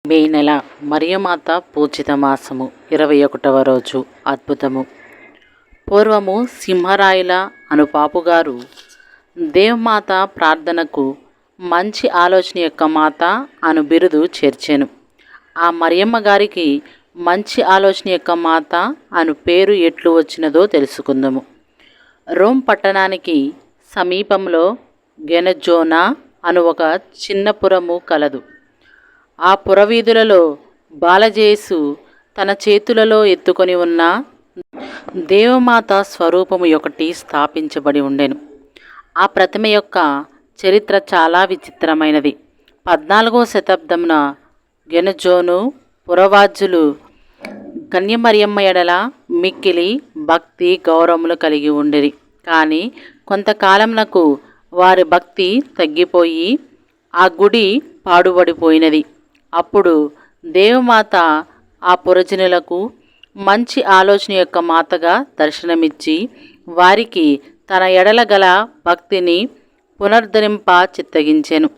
మే నెల మరియమాత పూజిత మాసము 21వ రోజు. అద్భుతము. పూర్వము సింహరాయుల అను పాపుగారు దేవమాత ప్రార్థనకు మంచి ఆలోచన యొక్క మాత అను బిరుదు చేర్చాను. ఆ మరియమ్మ గారికి మంచి ఆలోచన యొక్క మాత అను పేరు ఎట్లు వచ్చినదో తెలుసుకుందాము. రోమ్ పట్టణానికి సమీపంలో గెనజోనా అను ఒక చిన్న పురము కలదు. ఆ పురవీధులలో బాలజేసు తన చేతులలో ఎత్తుకొని ఉన్న దేవమాత స్వరూపము ఒకటి స్థాపించబడి ఉండెను. ఆ ప్రతిమ యొక్క చరిత్ర చాలా విచిత్రమైనది. 14వ శతాబ్దమున గెనజోను పురవాజులు కన్యమరియమ్మ ఎడల మిక్కిలి భక్తి గౌరవములు కలిగి ఉండిరి. కానీ కొంతకాలమునకు వారి భక్తి తగ్గిపోయి ఆ గుడి పాడుబడిపోయినది. అప్పుడు దేవమాత ఆ పురజనులకు మంచి ఆలోచన యొక్క మాతగా దర్శనమిచ్చి వారికి తన ఎడల గల భక్తిని పునరుద్ధరింప చిత్తగించెను.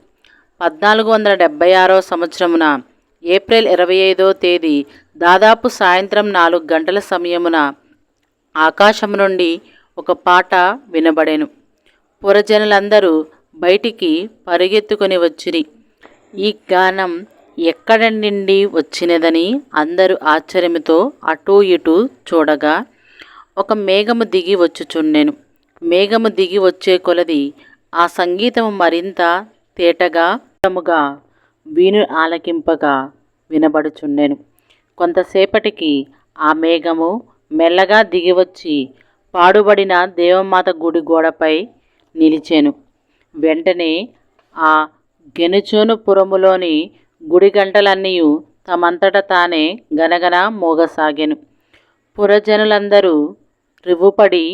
1476వ సంవత్సరమున ఏప్రిల్ 25వ తేదీ దాదాపు సాయంత్రం 4 గంటల సమయమున ఆకాశం నుండి ఒక పాట వినబడెను. పురజనులందరూ బయటికి పరిగెత్తుకొని వచ్చిరి. ఈ గానం ఎక్కడ నుండి వచ్చినదని అందరూ ఆశ్చర్యముతో అటూ ఇటూ చూడగా ఒక మేఘము దిగి వచ్చుచుండెను. మేఘము దిగి వచ్చే కొలది ఆ సంగీతము మరింత తేటగా వీణు ఆలకింపగా వినబడుచుండెను. కొంతసేపటికి ఆ మేఘము మెల్లగా దిగివచ్చి పాడుబడిన దేవమాత గుడి గోడపై నిలిచెను. వెంటనే ఆ గెనుచోను పురములోని గుడి గంటలన్నీ తమంతట తానే గనగన మోగసాగెను. పురజనులందరూ రివ్వుపడి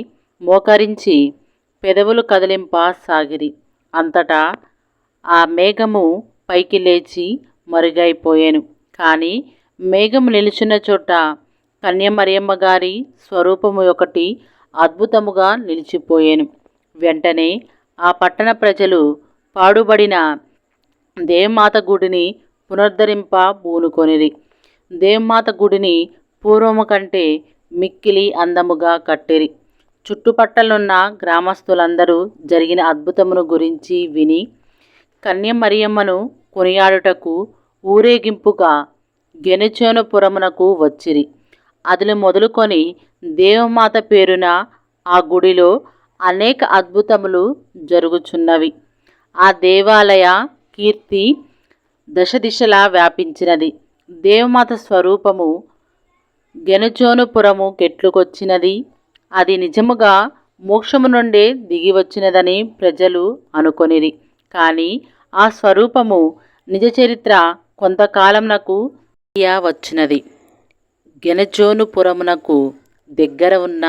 మోకరించి పెదవులు కదిలింప సాగిరి. అంతటా ఆ మేఘము పైకి లేచి మరుగైపోయాను. కానీ మేఘము నిలిచిన చోట కన్యమరియమ్మ గారి స్వరూపము ఒకటి అద్భుతముగా నిలిచిపోయాను. వెంటనే ఆ పట్టణ ప్రజలు పాడుబడిన దేవమాత గుడిని పునరుద్ధరింప పూనుకొనిరి. దేవమాత గుడిని పూర్వము కంటే మిక్కిలి అందముగా కట్టిరి. చుట్టుపక్కలున్న గ్రామస్తులందరూ జరిగిన అద్భుతమును గురించి విని కన్యమరియమ్మను కొనియాడుటకు ఊరేగింపుగా గెనుచోను పురమునకు వచ్చిరి. అదిలి మొదలుకొని దేవమాత పేరున ఆ గుడిలో అనేక అద్భుతములు జరుగుచున్నవి. ఆ దేవాలయ కీర్తి దశ దిశలా వ్యాపించినది. దేవమాత స్వరూపము గెనుచోను పురము కెట్లుకొచ్చినది, అది నిజముగా మోక్షము నుండే దిగి వచ్చినదని ప్రజలు అనుకొనిరి. కానీ ఆ స్వరూపము నిజ చరిత్ర కొంతకాలమునకు వచ్చినది. గెనుచోను పురమునకు దగ్గర ఉన్న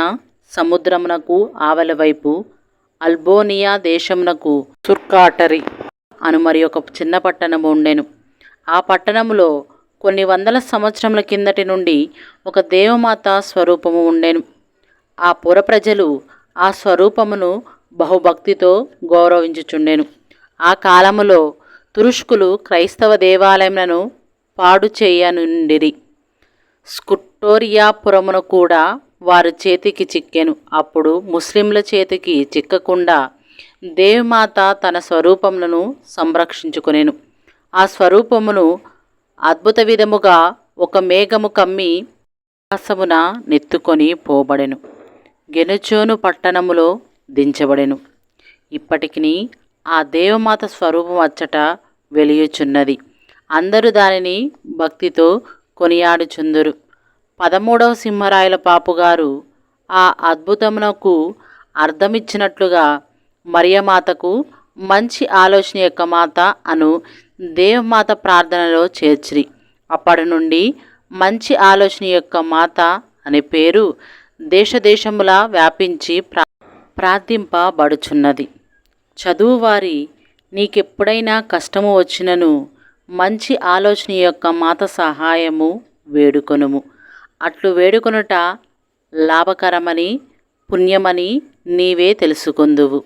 సముద్రమునకు ఆవలివైపు అల్బోనియా దేశమునకు సుర్కాటరి అను మరి ఒక చిన్న పట్టణము ఉండెను. ఆ పట్టణములో కొన్ని వందల సంవత్సరముల కిందటి నుండి ఒక దేవమాత స్వరూపము ఉండెను. ఆ పుర ప్రజలు ఆ స్వరూపమును బహుభక్తితో గౌరవించుచుండెను. ఆ కాలములో తురుష్కులు క్రైస్తవ దేవాలయములను పాడు చేయనుండిరి. స్కుటోరియా పురమును కూడా వారి చేతికి చిక్కెను. అప్పుడు ముస్లింల చేతికి చిక్కకుండా దేవమాత తన స్వరూపములను సంరక్షించుకొనెను. ఆ స్వరూపమును అద్భుత విధముగా ఒక మేఘము కమ్మి ఆకాశమున నెత్తుకొని పోబడెను. గెనుచోను పట్టణములో దించబడెను. ఇప్పటికి ఆ దేవమాత స్వరూపం అచ్చట వెలియుచున్నది. అందరూ దానిని భక్తితో కొనియాడుచుందురు. 13వ సింహరాయుల పాపుగారు ఆ అద్భుతమునకు అర్థమిచ్చినట్లుగా మరియమాతకు మంచి ఆలోచన యొక్క మాత అను దేవమాత ప్రార్థనలో చేర్చిరి. అప్పటి నుండి మంచి ఆలోచన యొక్క మాత అనే పేరు దేశదేశములా వ్యాపించి ప్రార్థింపబడుచున్నది. చదువువారి నీకెప్పుడైనా కష్టము వచ్చినను మంచి ఆలోచన యొక్క మాత సహాయము వేడుకొనుము. అట్లు వేడుకొనుట లాభకరమని పుణ్యమని నీవే తెలుసుకొందువు.